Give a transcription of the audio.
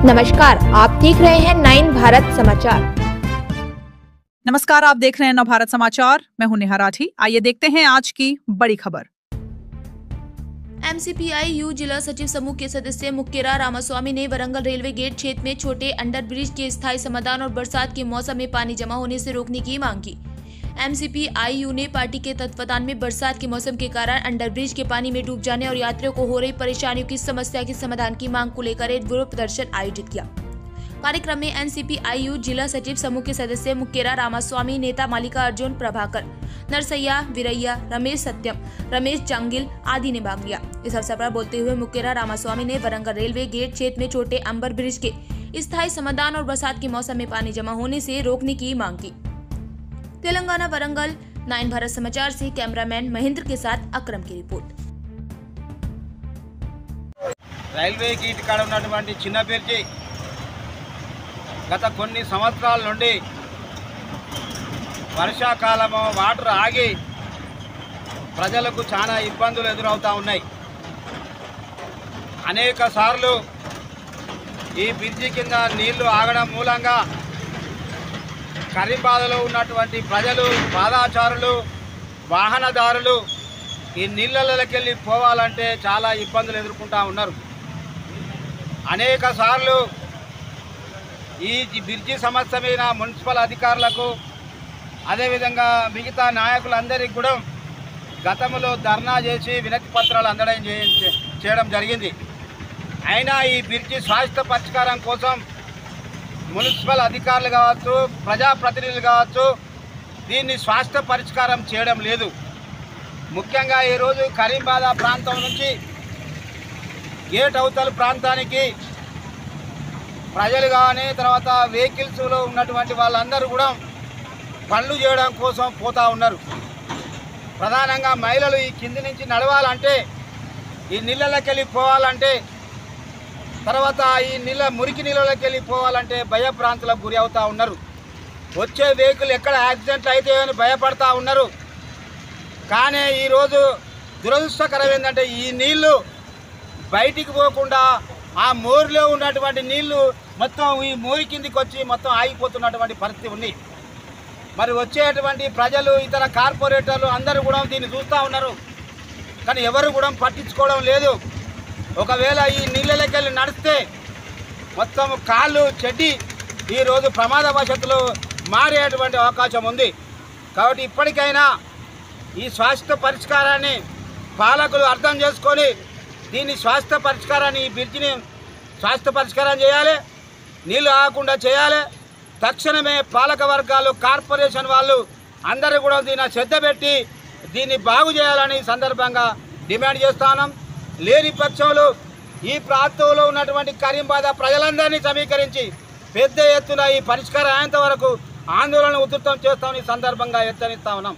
नमस्कार, आप देख रहे हैं 9 भारत समाचार। नमस्कार, आप देख रहे हैं नवभारत समाचार। मैं हूं नेहा राठी। आइए देखते हैं आज की बड़ी खबर। MCPI-U जिला सचिव समूह के सदस्य मुक्केरा रामास्वामी ने वरंगल रेलवे गेट क्षेत्र में छोटे अंडर ब्रिज के स्थायी समाधान और बरसात के मौसम में पानी जमा होने से रोकने की मांग की। MCPI-U ने पार्टी के तत्वावधान में बरसात के मौसम के कारण अंडर ब्रिज के पानी में डूब जाने और यात्रियों को हो रही परेशानियों की समस्या के समाधान की मांग को लेकर एक विरोध प्रदर्शन आयोजित किया। कार्यक्रम में MCPI-U जिला सचिव समूह के सदस्य मुक्केरा रामास्वामी, नेता मालिका अर्जुन, प्रभाकर नरसैया, वीरैया, रमेश सत्यम, रमेश जंगिल आदि ने भाग लिया। इस अवसर पर बोलते हुए मुक्केरा रामास्वामी ने वरंगल रेलवे गेट क्षेत्र में छोटे अंबर ब्रिज के स्थायी समाधान और बरसात के मौसम में पानी जमा होने से रोकने की मांग की। तेलंगाना वरंगल 9 भारत समाचार से कैमरामैन महेंद्र के साथ अक्रम की रिपोर्ट। రైల్వే గేట్ కాడ ఉన్నటువంటి చిన్న బ్రిడ్జి గత కొన్ని సంవత్సరాల నుండి వర్షాకాలము వాటర్ ఆగి ప్రజలకు చాలా ఇబ్బందులు ఎదురవుతా ఉన్నాయి। అనేక సార్లు ఈ బ్రిడ్జి కింద నీళ్లు ఆగడం మూలంగా కరీంబాద్లో ఉన్నటువంటి ప్రజలు, పాదచారులు, వాహనదారులు ఈ నీళ్ళలోకి పోవాలంటే చాలా ఇబ్బందులు ఎదుర్కొంటూ ఉన్నారు। అనేక సార్లు ఈ బ్రిడ్జి సమస్య మీద మున్సిపల్ అధికారులకు అదేవిధంగా మిగతా నాయకులందరికీ కూడా గతంలో ధర్నా చేసి వినతి పత్రాలు అందడం చేయడం జరిగింది। అయినా ఈ బ్రిడ్జి శాశ్వత పరిష్కారం కోసం మున్సిపల్ అధికారులు కావచ్చు, ప్రజాప్రతినిధులు కావచ్చు, దీన్ని శాశ్వత పరిష్కారం చేయడం లేదు। ముఖ్యంగా ఈరోజు కరీంబాద్ ప్రాంతం నుంచి గేట్ అవతల ప్రాంతానికి ప్రజలు కానీ తర్వాత వెహికల్స్లో ఉన్నటువంటి వాళ్ళందరూ కూడా పనులు చేయడం కోసం పోతూ ఉన్నారు। ప్రధానంగా మహిళలు ఈ కింది నుంచి నడవాలంటే, ఈ నీళ్ళలోకి వెళ్ళి పోవాలంటే, తర్వాత ఈ మురికి నీళ్ళలోకి వెళ్ళి పోవాలంటే భయభ్రాంతులకు గురి అవుతూ ఉన్నారు। వచ్చే వెహికల్ ఎక్కడ యాక్సిడెంట్లు అయితే అని భయపడతా ఉన్నారు। కానీ ఈరోజు దురదృష్టకరం ఏంటంటే ఈ నీళ్లు బయటికి పోకుండా ఆ మోరులో ఉన్నటువంటి నీళ్లు మొత్తం ఈ మోరి కిందికి వచ్చి మొత్తం ఆగిపోతున్నటువంటి పరిస్థితి ఉంది। మరి వచ్చేటువంటి ప్రజలు, ఇతర కార్పొరేటర్లు అందరూ కూడా దీన్ని చూస్తూ ఉన్నారు, కానీ ఎవరు కూడా పట్టించుకోవడం లేదు। ఒకవేళ ఈ నీళ్ళలోకి వెళ్ళి నడిస్తే మొత్తం కాళ్ళు చెడ్డి ఈరోజు ప్రమాదవశత్తులు మారేటువంటి అవకాశం ఉంది। కాబట్టి ఇప్పటికైనా ఈ శాశ్వత పరిష్కారాన్ని పాలకులు అర్థం చేసుకొని దీన్ని శాశ్వత పరిష్కారాన్ని, ఈ బ్రిడ్జిని శాశ్వత పరిష్కారం చేయాలి, నీళ్ళు ఆగకుండా చేయాలి। తక్షణమే పాలక వర్గాలు, కార్పొరేషన్ వాళ్ళు అందరూ కూడా దీన్ని శ్రద్ధ పెట్టి దీన్ని బాగు చేయాలని సందర్భంగా డిమాండ్ చేస్తున్నాం। లేని పక్షంలో ఈ ప్రాంతంలో ఉన్నటువంటి కరీంబాద్ ప్రజలందరినీ సమీకరించి పెద్ద ఎత్తున ఈ పరిష్కారం అయ్యేంత వరకు ఆందోళన ఉధృతం చేస్తామని సందర్భంగా హెచ్చరిస్తా ఉన్నాం।